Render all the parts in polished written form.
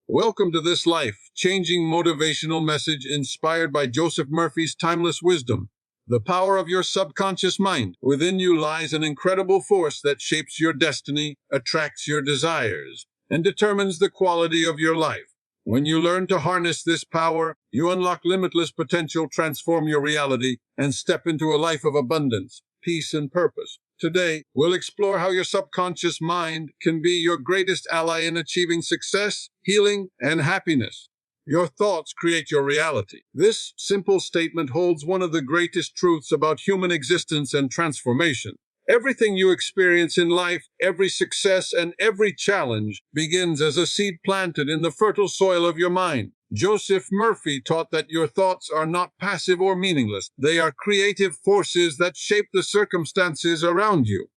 Welcome to this life-changing motivational message inspired by Joseph Murphy's timeless wisdom. The power of your subconscious mind. Within you lies an incredible force that shapes your destiny, attracts your desires, and determines the quality of your life. When you learn to harness this power, you unlock limitless potential, transform your reality, and step into a life of abundance, peace, and purpose. Today, we'll explore how your subconscious mind can be your greatest ally in achieving success, healing, and happiness. Your thoughts create your reality. This simple statement holds one of the greatest truths about human existence and transformation. Everything you experience in life, every success and every challenge, begins as a seed planted in the fertile soil of your mind. Joseph Murphy taught that your thoughts are not passive or meaningless. They are creative forces that shape the circumstances around you.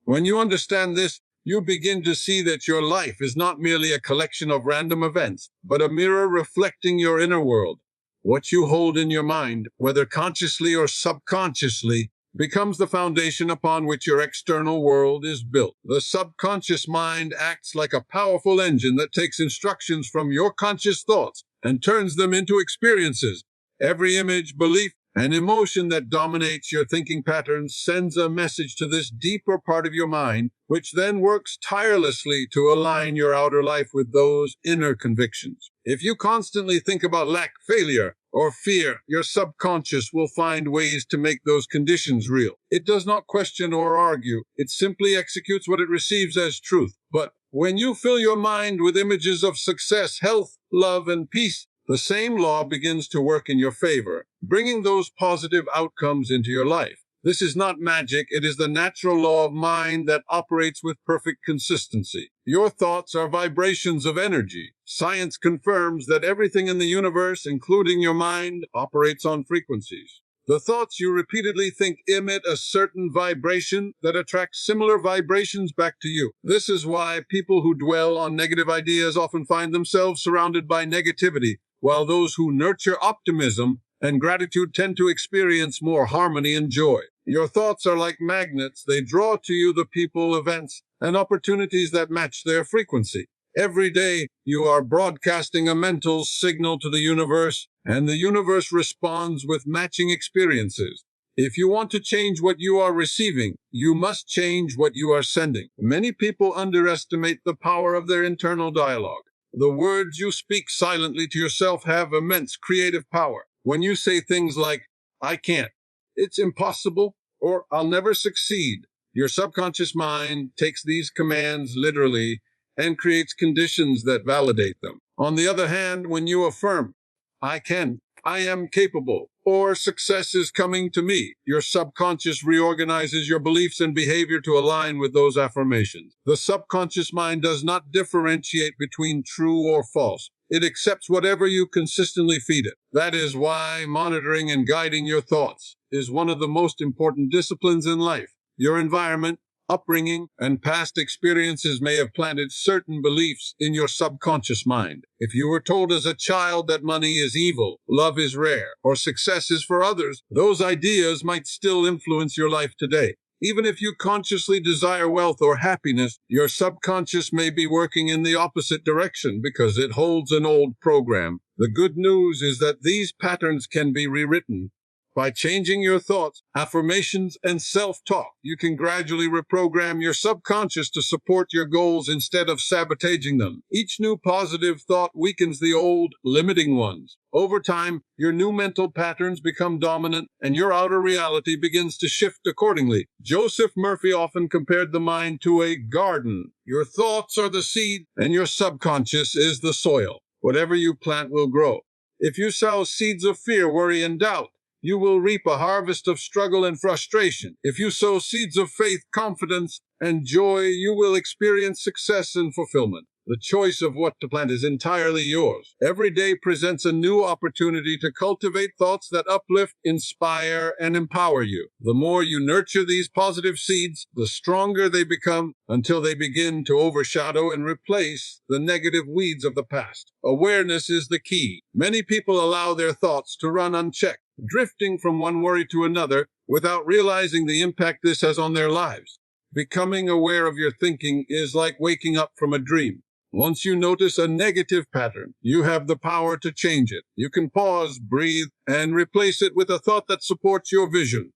When you understand this, you begin to see that your life is not merely a collection of random events, but a mirror reflecting your inner world. What you hold in your mind, whether consciously or subconsciously, becomes the foundation upon which your external world is built. The subconscious mind acts like a powerful engine that takes instructions from your conscious thoughts and turns them into experiences. Every image, belief, and emotion that dominates your thinking patterns sends a message to this deeper part of your mind, which then works tirelessly to align your outer life with those inner convictions. If you constantly think about lack, failure, or fear, your subconscious will find ways to make those conditions real. It does not question or argue. It simply executes what it receives as truth. But when you fill your mind with images of success, health, love, and peace, the same law begins to work in your favor, bringing those positive outcomes into your life. This is not magic, it is the natural law of mind that operates with perfect consistency. Your thoughts are vibrations of energy. Science confirms that everything in the universe, including your mind, operates on frequencies. The thoughts you repeatedly think emit a certain vibration that attracts similar vibrations back to you. This is why people who dwell on negative ideas often find themselves surrounded by negativity, while those who nurture optimism and gratitude tend to experience more harmony and joy. Your thoughts are like magnets. They draw to you the people, events, and opportunities that match their frequency. Every day, you are broadcasting a mental signal to the universe, and the universe responds with matching experiences. If you want to change what you are receiving, you must change what you are sending. Many people underestimate the power of their internal dialogue. The words you speak silently to yourself have immense creative power. When you say things like, "I can't," "It's impossible," or "I'll never succeed," your subconscious mind takes these commands literally and creates conditions that validate them. On the other hand, when you affirm, "I can," "I am capable," or "success is coming to me," your subconscious reorganizes your beliefs and behavior to align with those affirmations. The subconscious mind does not differentiate between true or false. It accepts whatever you consistently feed it. That is why monitoring and guiding your thoughts is one of the most important disciplines in life. Your environment, upbringing, and past experiences may have planted certain beliefs in your subconscious mind. If you were told as a child that money is evil, love is rare, or success is for others, those ideas might still influence your life today. Even if you consciously desire wealth or happiness, your subconscious may be working in the opposite direction because it holds an old program. The good news is that these patterns can be rewritten. By changing your thoughts, affirmations, and self-talk, you can gradually reprogram your subconscious to support your goals instead of sabotaging them. Each new positive thought weakens the old, limiting ones. Over time, your new mental patterns become dominant, and your outer reality begins to shift accordingly. Joseph Murphy often compared the mind to a garden. Your thoughts are the seed, and your subconscious is the soil. Whatever you plant will grow. If you sow seeds of fear, worry, and doubt, you will reap a harvest of struggle and frustration. If you sow seeds of faith, confidence, and joy, you will experience success and fulfillment. The choice of what to plant is entirely yours. Every day presents a new opportunity to cultivate thoughts that uplift, inspire, and empower you. The more you nurture these positive seeds, the stronger they become until they begin to overshadow and replace the negative weeds of the past. Awareness is the key. Many people allow their thoughts to run unchecked, drifting from one worry to another without realizing the impact this has on their lives. Becoming aware of your thinking is like waking up from a dream. Once you notice a negative pattern, you have the power to change it. You can pause, breathe, and replace it with a thought that supports your vision.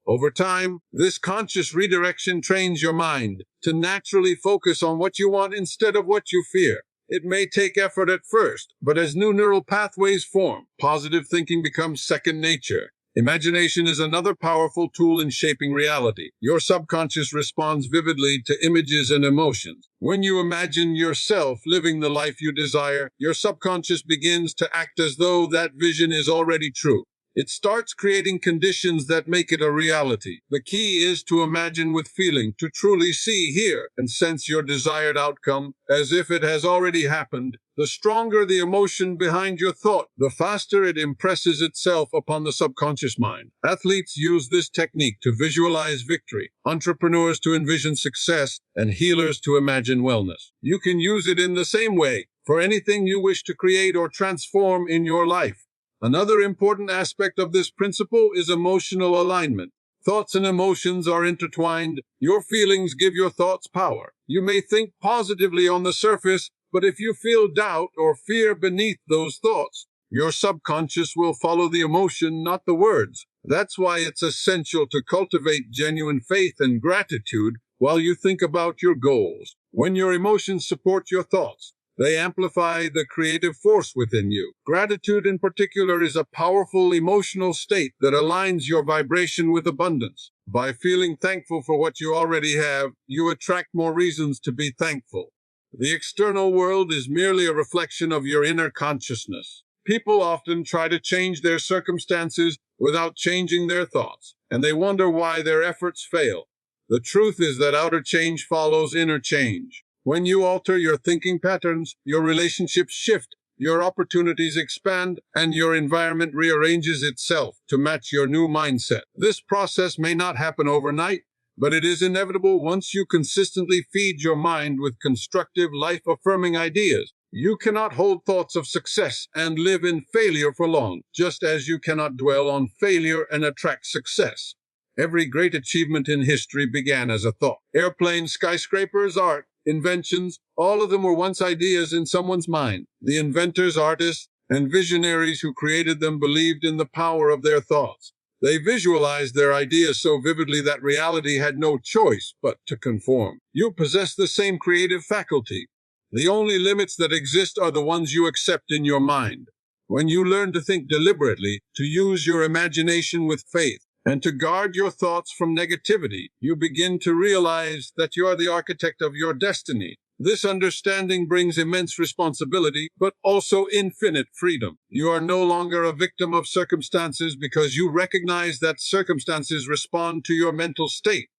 Over time, this conscious redirection trains your mind to naturally focus on what you want instead of what you fear. It may take effort at first, but as new neural pathways form, positive thinking becomes second nature. Imagination is another powerful tool in shaping reality. Your subconscious responds vividly to images and emotions. When you imagine yourself living the life you desire, your subconscious begins to act as though that vision is already true. It starts creating conditions that make it a reality. The key is to imagine with feeling, to truly see, hear, and sense your desired outcome as if it has already happened. The stronger the emotion behind your thought, the faster it impresses itself upon the subconscious mind. Athletes use this technique to visualize victory, entrepreneurs to envision success, and healers to imagine wellness. You can use it in the same way for anything you wish to create or transform in your life. Another important aspect of this principle is emotional alignment. Thoughts and emotions are intertwined. Your feelings give your thoughts power. You may think positively on the surface, but if you feel doubt or fear beneath those thoughts, your subconscious will follow the emotion, not the words. That's why it's essential to cultivate genuine faith and gratitude while you think about your goals. When your emotions support your thoughts, they amplify the creative force within you. Gratitude in particular is a powerful emotional state that aligns your vibration with abundance. By feeling thankful for what you already have, you attract more reasons to be thankful. The external world is merely a reflection of your inner consciousness. People often try to change their circumstances without changing their thoughts, and they wonder why their efforts fail. The truth is that outer change follows inner change. When you alter your thinking patterns, your relationships shift, your opportunities expand, and your environment rearranges itself to match your new mindset. This process may not happen overnight, but it is inevitable once you consistently feed your mind with constructive, life-affirming ideas. You cannot hold thoughts of success and live in failure for long, just as you cannot dwell on failure and attract success. Every great achievement in history began as a thought. Airplanes, skyscrapers, art, inventions, all of them were once ideas in someone's mind. The inventors, artists, and visionaries who created them believed in the power of their thoughts. They visualized their ideas so vividly that reality had no choice but to conform. You possess the same creative faculty. The only limits that exist are the ones you accept in your mind. When you learn to think deliberately, to use your imagination with faith, and to guard your thoughts from negativity, you begin to realize that you are the architect of your destiny. This understanding brings immense responsibility, but also infinite freedom. You are no longer a victim of circumstances because you recognize that circumstances respond to your mental state.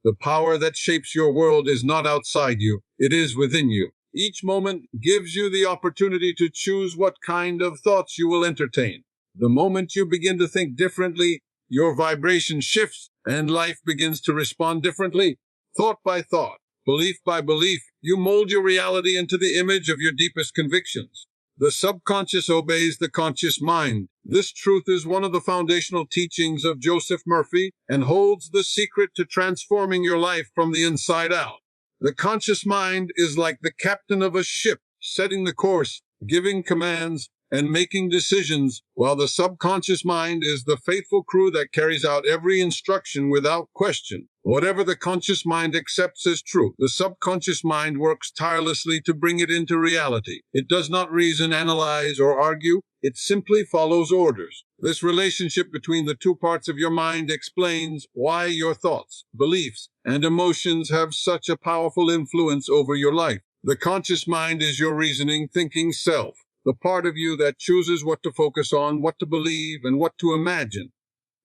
The power that shapes your world is not outside you, it is within you. Each moment gives you the opportunity to choose what kind of thoughts you will entertain. The moment you begin to think differently, your vibration shifts and life begins to respond differently. Thought by thought, belief by belief, you mold your reality into the image of your deepest convictions. The subconscious obeys the conscious mind. This truth is one of the foundational teachings of Joseph Murphy and holds the secret to transforming your life from the inside out. The conscious mind is like the captain of a ship, setting the course, giving commands, and making decisions, while the subconscious mind is the faithful crew that carries out every instruction without question. Whatever the conscious mind accepts as true, the subconscious mind works tirelessly to bring it into reality. It does not reason, analyze, or argue. It simply follows orders. This relationship between the two parts of your mind explains why your thoughts, beliefs, and emotions have such a powerful influence over your life. The conscious mind is your reasoning, thinking self, the part of you that chooses what to focus on, what to believe, and what to imagine.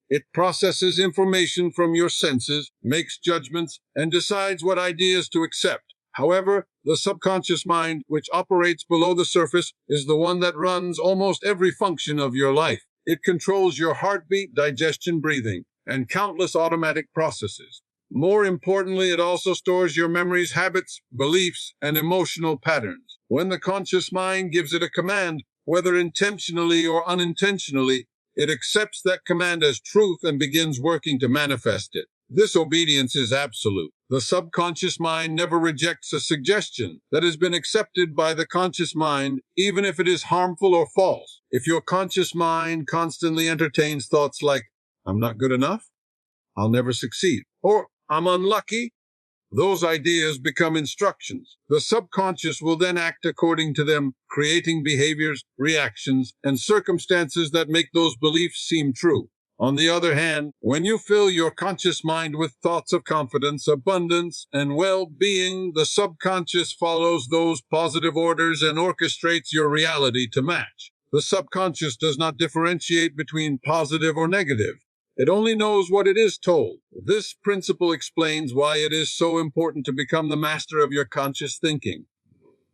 It processes information from your senses, makes judgments, and decides what ideas to accept. However, the subconscious mind, which operates below the surface, is the one that runs almost every function of your life. It controls your heartbeat, digestion, breathing, and countless automatic processes. More importantly, it also stores your memories, habits, beliefs, and emotional patterns. When the conscious mind gives it a command, whether intentionally or unintentionally, it accepts that command as truth and begins working to manifest it. This obedience is absolute. The subconscious mind never rejects a suggestion that has been accepted by the conscious mind, even if it is harmful or false. If your conscious mind constantly entertains thoughts like, I'm not good enough, I'll never succeed, or I'm unlucky, those ideas become instructions. The subconscious will then act according to them, creating behaviors, reactions, and circumstances that make those beliefs seem true. On the other hand, when you fill your conscious mind with thoughts of confidence, abundance, and well-being, the subconscious follows those positive orders and orchestrates your reality to match. The subconscious does not differentiate between positive or negative. It only knows what it is told. This principle explains why it is so important to become the master of your conscious thinking.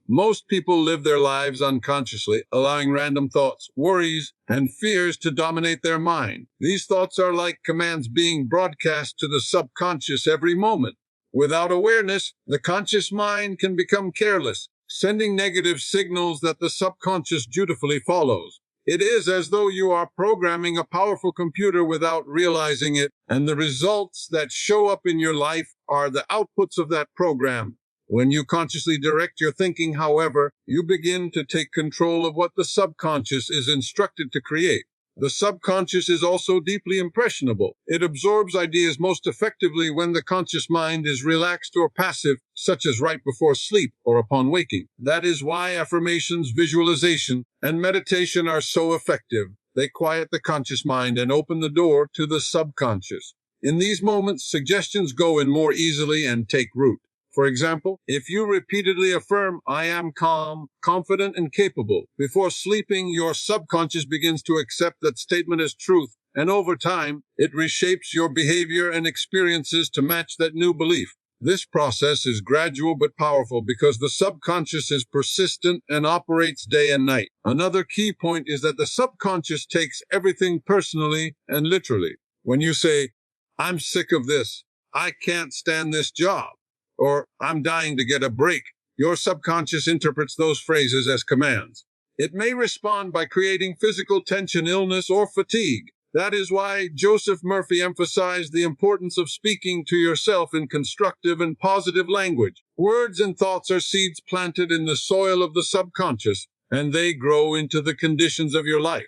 Most people live their lives unconsciously, allowing random thoughts, worries, and fears to dominate their mind. These thoughts are like commands being broadcast to the subconscious every moment. Without awareness, the conscious mind can become careless, sending negative signals that the subconscious dutifully follows. It is as though you are programming a powerful computer without realizing it, and the results that show up in your life are the outputs of that program. When you consciously direct your thinking, however, you begin to take control of what the subconscious is instructed to create. The subconscious is also deeply impressionable. It absorbs ideas most effectively when the conscious mind is relaxed or passive, such as right before sleep or upon waking. That is why affirmations, visualization, and meditation are so effective. They quiet the conscious mind and open the door to the subconscious. In these moments, suggestions go in more easily and take root. For example, if you repeatedly affirm, I am calm, confident, and capable, before sleeping, your subconscious begins to accept that statement as truth, and over time, it reshapes your behavior and experiences to match that new belief. This process is gradual but powerful because the subconscious is persistent and operates day and night. Another key point is that the subconscious takes everything personally and literally. When you say, I'm sick of this, I can't stand this job, or I'm dying to get a break, your subconscious interprets those phrases as commands. It may respond by creating physical tension, illness, or fatigue. That is why Joseph Murphy emphasized the importance of speaking to yourself in constructive and positive language. Words and thoughts are seeds planted in the soil of the subconscious, and they grow into the conditions of your life.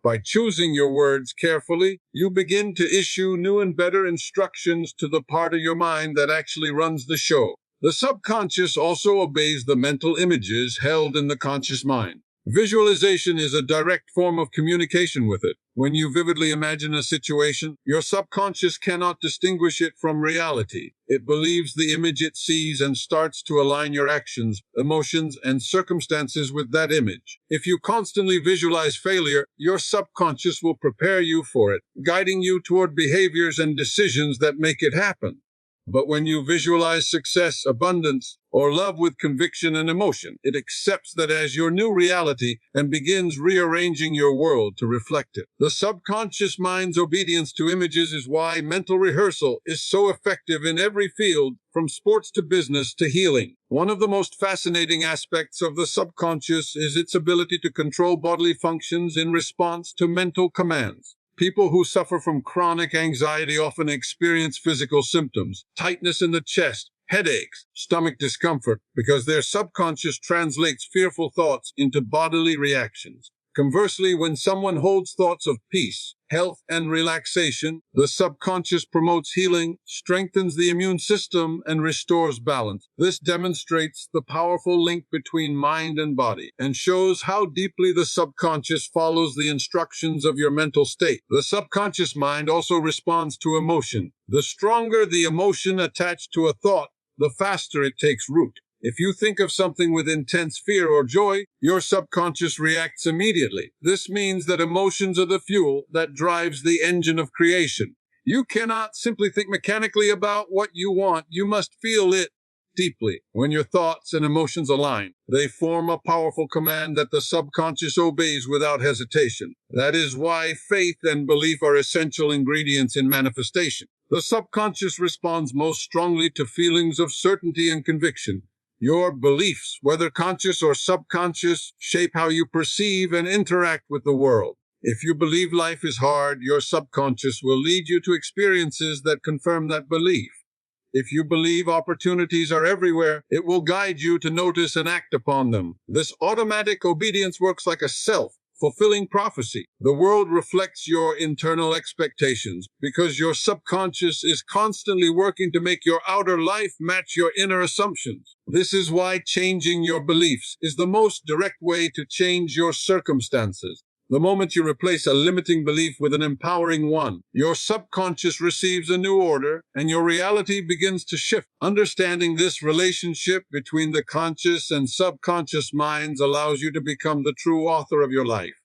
By choosing your words carefully, you begin to issue new and better instructions to the part of your mind that actually runs the show. The subconscious also obeys the mental images held in the conscious mind. Visualization is a direct form of communication with it. When you vividly imagine a situation, your subconscious cannot distinguish it from reality. It believes the image it sees and starts to align your actions, emotions, and circumstances with that image. If you constantly visualize failure, your subconscious will prepare you for it, guiding you toward behaviors and decisions that make it happen. But when you visualize success, abundance, or love with conviction and emotion, it accepts that as your new reality and begins rearranging your world to reflect it. The subconscious mind's obedience to images is why mental rehearsal is so effective in every field, from sports to business to healing. One of the most fascinating aspects of the subconscious is its ability to control bodily functions in response to mental commands. People who suffer from chronic anxiety often experience physical symptoms, tightness in the chest, headaches, stomach discomfort, because their subconscious translates fearful thoughts into bodily reactions. Conversely, when someone holds thoughts of peace, health, and relaxation, the subconscious promotes healing, strengthens the immune system, and restores balance. This demonstrates the powerful link between mind and body and shows how deeply the subconscious follows the instructions of your mental state. The subconscious mind also responds to emotion. The stronger the emotion attached to a thought, the faster it takes root. If you think of something with intense fear or joy, your subconscious reacts immediately. This means that emotions are the fuel that drives the engine of creation. You cannot simply think mechanically about what you want. You must feel it deeply. When your thoughts and emotions align, they form a powerful command that the subconscious obeys without hesitation. That is why faith and belief are essential ingredients in manifestation. The subconscious responds most strongly to feelings of certainty and conviction. Your beliefs, whether conscious or subconscious, shape how you perceive and interact with the world. If you believe life is hard, your subconscious will lead you to experiences that confirm that belief. If you believe opportunities are everywhere, it will guide you to notice and act upon them. This automatic obedience works like a self-fulfilling prophecy. The world reflects your internal expectations because your subconscious is constantly working to make your outer life match your inner assumptions. This is why changing your beliefs is the most direct way to change your circumstances. The moment you replace a limiting belief with an empowering one, your subconscious receives a new order and your reality begins to shift. Understanding this relationship between the conscious and subconscious minds allows you to become the true author of your life.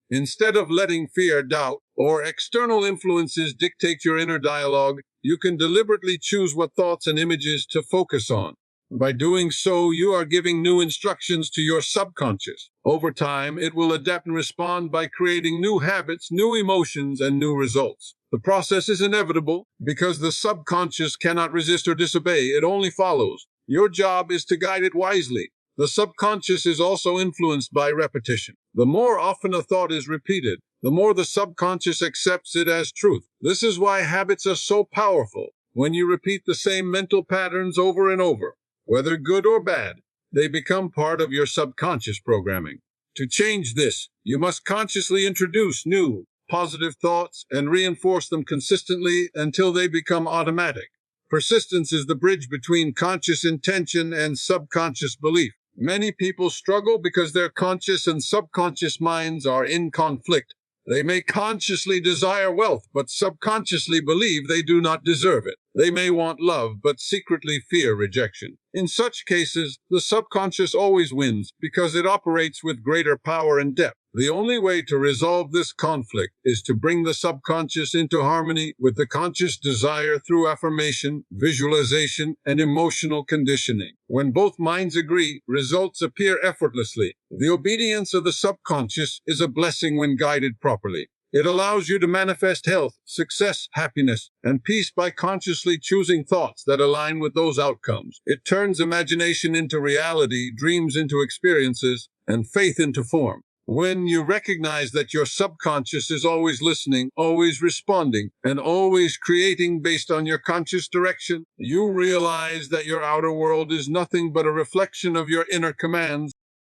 Instead of letting fear, doubt, or external influences dictate your inner dialogue, you can deliberately choose what thoughts and images to focus on. By doing so, you are giving new instructions to your subconscious. Over time, it will adapt and respond by creating new habits, new emotions, and new results. The process is inevitable because the subconscious cannot resist or disobey. It only follows. Your job is to guide it wisely. The subconscious is also influenced by repetition. The more often a thought is repeated, the more the subconscious accepts it as truth. This is why habits are so powerful. When you repeat the same mental patterns over and over, whether good or bad, they become part of your subconscious programming. To change this, you must consciously introduce new, positive thoughts and reinforce them consistently until they become automatic. Persistence is the bridge between conscious intention and subconscious belief. Many people struggle because their conscious and subconscious minds are in conflict. They may consciously desire wealth, but subconsciously believe they do not deserve it. They may want love, but secretly fear rejection. In such cases, the subconscious always wins because it operates with greater power and depth. The only way to resolve this conflict is to bring the subconscious into harmony with the conscious desire through affirmation, visualization, and emotional conditioning. When both minds agree, results appear effortlessly. The obedience of the subconscious is a blessing when guided properly. It allows you to manifest health, success, happiness, and peace by consciously choosing thoughts that align with those outcomes. It turns imagination into reality, dreams into experiences, and faith into form. When you recognize that your subconscious is always listening, always responding, and always creating based on your conscious direction, you realize that your outer world is nothing but a reflection of your inner commands.